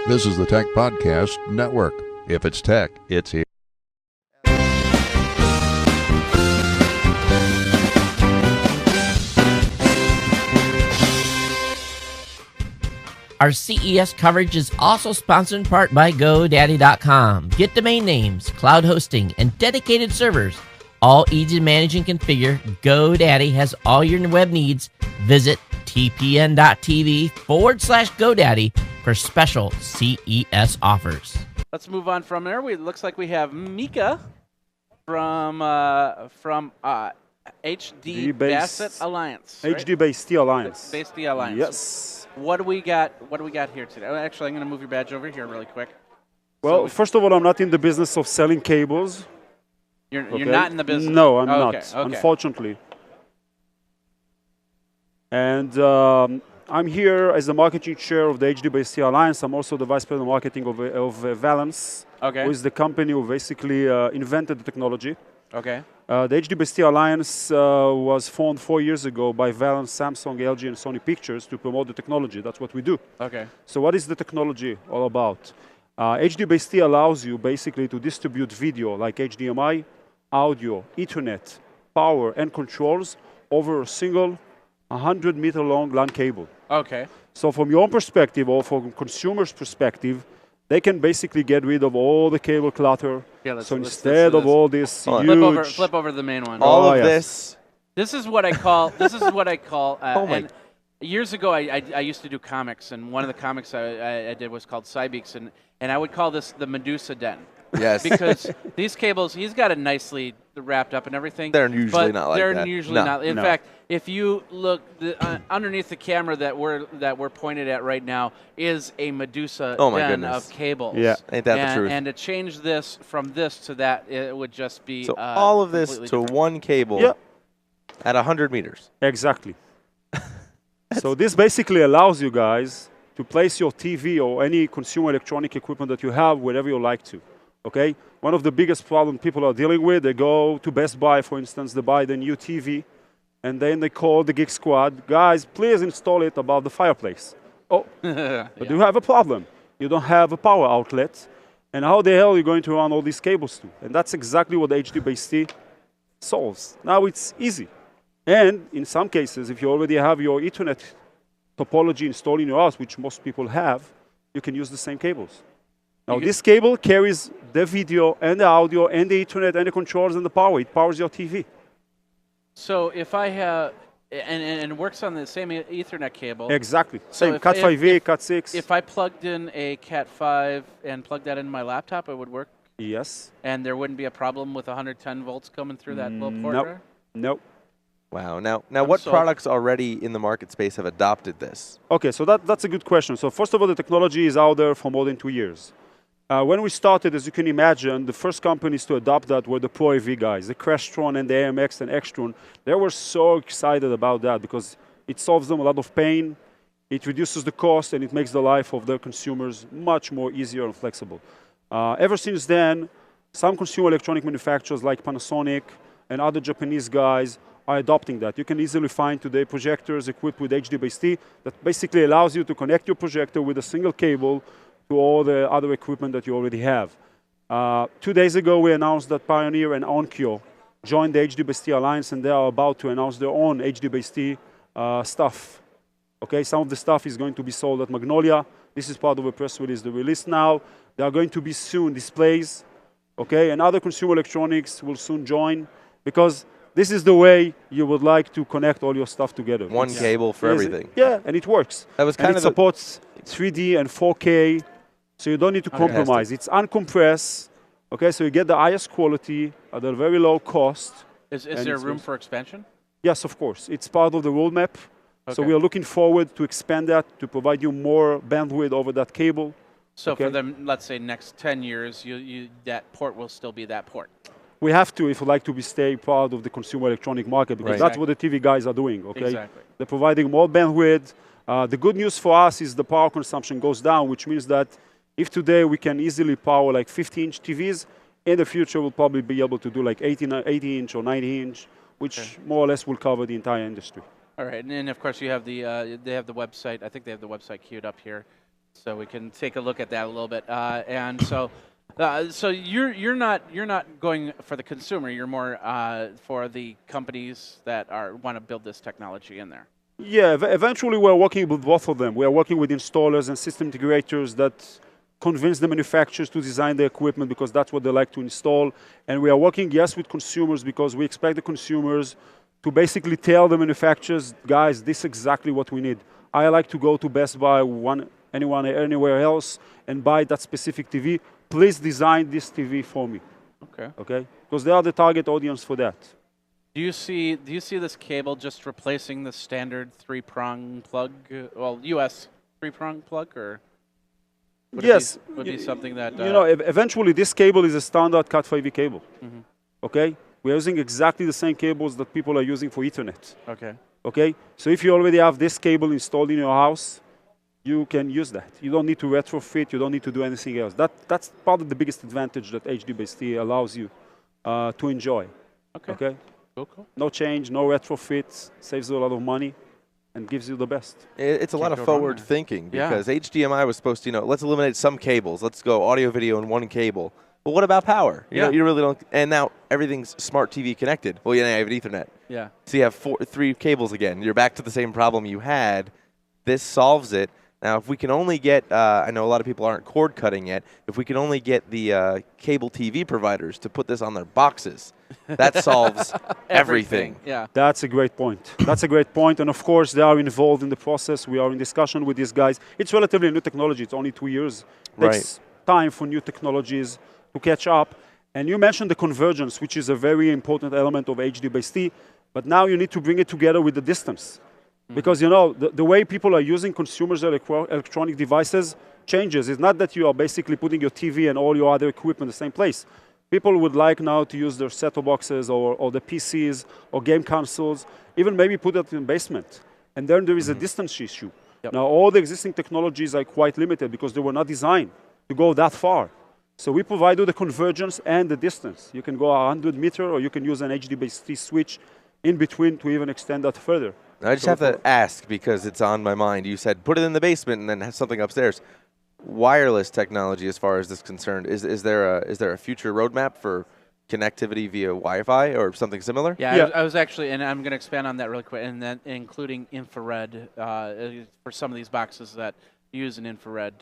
This is the Tech Podcast Network. If it's tech, it's here. Our CES coverage is also sponsored in part by GoDaddy.com. Get domain names, cloud hosting, and dedicated servers. All easy to manage and configure. GoDaddy has all your web needs. Visit TPN.TV/GoDaddy for special CES offers. Let's move on from there. It looks like we have Mika from Hdbt Alliance. Right? Hdbt Alliance. Hdbt Alliance. Yes. What do we got? What do we got here today? Oh, actually, I'm going to move your badge over here really quick. Well, first of all, I'm not in the business of selling cables. You're not in the business? No, I'm not, Okay. unfortunately. And I'm here as the marketing chair of the Hdbt Alliance. I'm also the vice president of marketing of Valence, who is the company who basically invented the technology. Okay. The Hdbt Alliance was formed 4 years ago by Valence, Samsung, LG, and Sony Pictures to promote the technology. That's what we do. Okay. So what is the technology all about? Hdbt allows you basically to distribute video like HDMI, audio, Ethernet, power, and controls over a single 100-meter long LAN cable. Okay. So from your own perspective or from consumers' perspective, they can basically get rid of all the cable clutter. Yeah, so instead of all this huge... Flip over the main one. All of this. This is what I call. And years ago, I used to do comics, and one of the comics I did was called Cybeaks, and I would call this the Medusa Den. Yes. Because these cables, he's got it nicely wrapped up and everything. They're usually not like that. They're usually not. In fact, if you look underneath the camera that we're pointed at right now is a Medusa den of cables. Yeah, ain't that the truth? And to change this from this to that, it would just be so all of this to different. one cable at 100 meters. Exactly. So this basically allows you guys to place your TV or any consumer electronic equipment that you have wherever you like to. Okay? One of the biggest problems people are dealing with, they go to Best Buy, for instance, they buy the new TV, and then they call the Geek Squad, guys, please install it above the fireplace. Oh, but you have a problem. You don't have a power outlet, and how the hell are you going to run all these cables to? And that's exactly what Hdbt solves. Now it's easy. And in some cases, if you already have your Ethernet topology installed in your house, which most people have, you can use the same cables. Now, this cable carries the video and the audio and the Ethernet and the controls and the power. It powers your TV. So if I have, and it works on the same Ethernet cable. Exactly. Same, Cat 5e, Cat 6. If I plugged in a Cat 5 and plugged that in my laptop, it would work? Yes. And there wouldn't be a problem with 110 volts coming through that little port there? Nope. Wow. Now what products already in the market space have adopted this? Okay, so that's a good question. So first of all, the technology is out there for more than 2 years. When we started, as you can imagine, the first companies to adopt that were the Pro AV guys, the Crestron and the AMX and Extron. They were so excited about that because it solves them a lot of pain, it reduces the cost, and it makes the life of their consumers much more easier and flexible. Ever since then, some consumer electronic manufacturers like Panasonic and other Japanese guys are adopting that. You can easily find today projectors equipped with Hdbt that basically allows you to connect your projector with a single cable to all the other equipment that you already have. 2 days ago, we announced that Pioneer and Onkyo joined the Hdbt Alliance, and they are about to announce their own Hdbt stuff. Okay, some of the stuff is going to be sold at Magnolia. This is part of a press release they released now. There are going to be soon displays, okay, and other consumer electronics will soon join because this is the way you would like to connect all your stuff together. One cable for everything. Yeah, and it works. That was kind of it supports 3D and 4K. So you don't need to compromise. It's uncompressed, okay? So you get the highest quality at a very low cost. Is there room for expansion? Yes, of course. It's part of the roadmap. Okay. So we are looking forward to expand that, to provide you more bandwidth over that cable. So for the, let's say, next 10 years, that port will still be that port? We have to if we like to stay part of the consumer electronic market because that's what the TV guys are doing, okay? Exactly. They're providing more bandwidth. The good news for us is the power consumption goes down, which means that if today we can easily power like 50-inch TVs, in the future we'll probably be able to do like 80-inch or 90-inch, which more or less will cover the entire industry. All right, and then of course you have the they have the website. I think they have the website queued up here. So we can take a look at that a little bit. And so, so you're not going for the consumer. You're more for the companies that want to build this technology in there. Yeah, eventually we're working with both of them. We are working with installers and system integrators that convince the manufacturers to design the equipment because that's what they like to install. And we are working, yes, with consumers because we expect the consumers to basically tell the manufacturers, guys, this is exactly what we need. I like to go to Best Buy, anywhere else, and buy that specific TV. Please design this TV for me. Okay. Okay? Because they are the target audience for that. Do you see this cable just replacing the standard 3-prong plug? Well, US 3-prong plug, or would yes, it be something that you know. Eventually, this cable is a standard Cat5e cable. Mm-hmm. Okay, we're using exactly the same cables that people are using for Ethernet. Okay. Okay, so if you already have this cable installed in your house, you can use that. You don't need to retrofit. You don't need to do anything else. That's probably the biggest advantage that Hdbt allows you to enjoy. Okay. Okay. Cool. No change, no retrofits, saves you a lot of money, and gives you the best. It's a lot of forward thinking because HDMI was supposed to, let's eliminate some cables. Let's go audio, video in one cable. But what about power? You know, you really don't. And now everything's smart TV connected. Well, you have Ethernet. Yeah. So you have 3 cables again. You're back to the same problem you had. This solves it. Now, if we can only get, I know a lot of people aren't cord cutting yet, if we can only get the cable TV providers to put this on their boxes, that solves everything. Yeah. That's a great point. That's a great point. And of course, they are involved in the process. We are in discussion with these guys. It's relatively new technology. It's only 2 years. It takes time for new technologies to catch up. And you mentioned the convergence, which is a very important element of Hdbt. But now you need to bring it together with the distance. Because, the way people are using consumers' electronic devices changes. It's not that you are basically putting your TV and all your other equipment in the same place. People would like now to use their set-top boxes or the PCs or game consoles, even maybe put it in the basement. And then there is a distance issue. Yep. Now, all the existing technologies are quite limited because they were not designed to go that far. So we provide you the convergence and the distance. You can go 100 meters or you can use an Hdbt switch in between to even extend that further. I just have to ask because it's on my mind. You said put it in the basement and then have something upstairs. Wireless technology, as far as this is concerned, is there a future roadmap for connectivity via Wi-Fi or something similar? Yeah. I was actually, and I'm going to expand on that really quick, and then including infrared for some of these boxes that use an infrared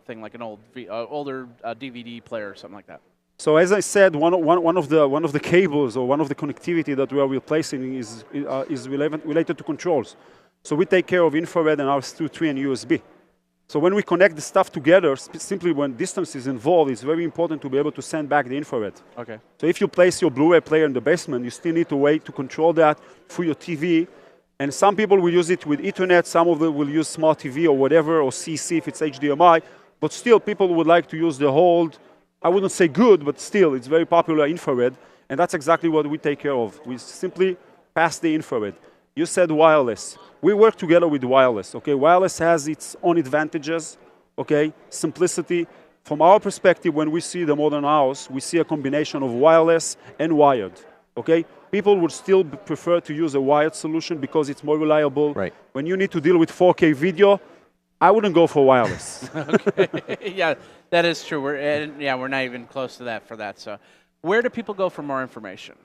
thing, like an older DVD player or something like that. So as I said, one of the cables or one of the connectivity that we are replacing is related to controls. So we take care of infrared and RS232 and USB. So when we connect the stuff together, simply when distance is involved, it's very important to be able to send back the infrared. Okay. So if you place your Blu-ray player in the basement, you still need to wait to control that through your TV. And some people will use it with Ethernet, some of them will use smart TV or whatever, or CC if it's HDMI. But still, people would like to use the whole, I wouldn't say good, but still, it's very popular infrared, and that's exactly what we take care of. We simply pass the infrared. You said wireless. We work together with wireless, okay? Wireless has its own advantages, okay? Simplicity. From our perspective, when we see the modern house, we see a combination of wireless and wired, okay? People would still prefer to use a wired solution because it's more reliable. Right. When you need to deal with 4K video, I wouldn't go for wireless. Okay. Yeah, that is true. We're not even close to that for that. So, where do people go for more information?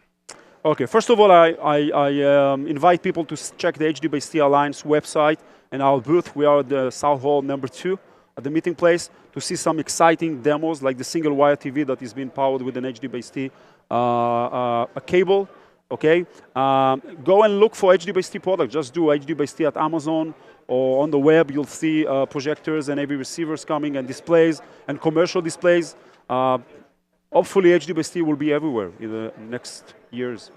Okay. First of all, I invite people to check the Hdbt Alliance website and our booth. We are at the South Hall #2 at the meeting place to see some exciting demos like the single wire TV that is being powered with an Hdbt a cable. Okay. Go and look for Hdbt products. Just do Hdbt at Amazon. Or on the web, you'll see projectors and AV receivers coming and displays and commercial displays. Hopefully, Hdbt will be everywhere in the next years.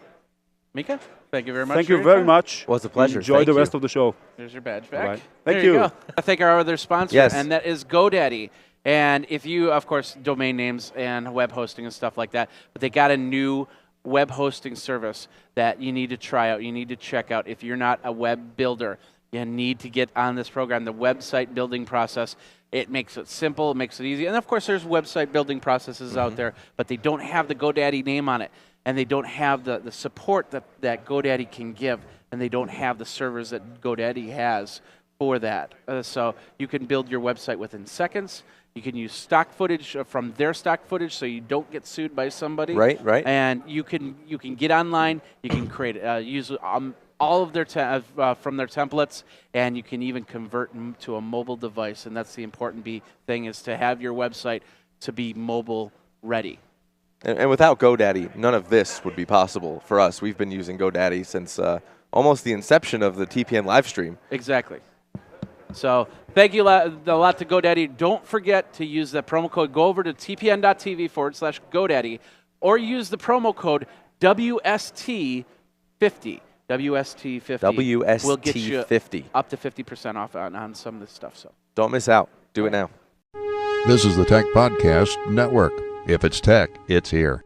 Mika, thank you very much. Thank you very much. Well, it's a pleasure. Enjoy the rest of the show. There's your badge back. Right. Thank you. you. Go. I thank our other sponsor, and that is GoDaddy. And if you, of course, domain names and web hosting and stuff like that, but they got a new web hosting service that you need to try out. You need to check out if you're not a web builder. You need to get on this program, the website building process. It makes it simple, it makes it easy. And of course, there's website building processes out there, but they don't have the GoDaddy name on it. And they don't have the support that GoDaddy can give. And they don't have the servers that GoDaddy has for that. So you can build your website within seconds. You can use stock footage from their stock footage, so you don't get sued by somebody. Right. And you can get online. You can create use all of their from their templates, and you can even convert them to a mobile device. And that's the important thing, is to have your website to be mobile ready. And without GoDaddy, none of this would be possible for us. We've been using GoDaddy since almost the inception of the TPN live stream. Exactly. So thank you a lot to GoDaddy. Don't forget to use the promo code. Go over to TPN.TV /GoDaddy, or use the promo code WST50. WST50 will get you 50. up to 50% off on some of this stuff. So don't miss out. Do it now. This is the Tech Podcast Network. If it's tech, it's here.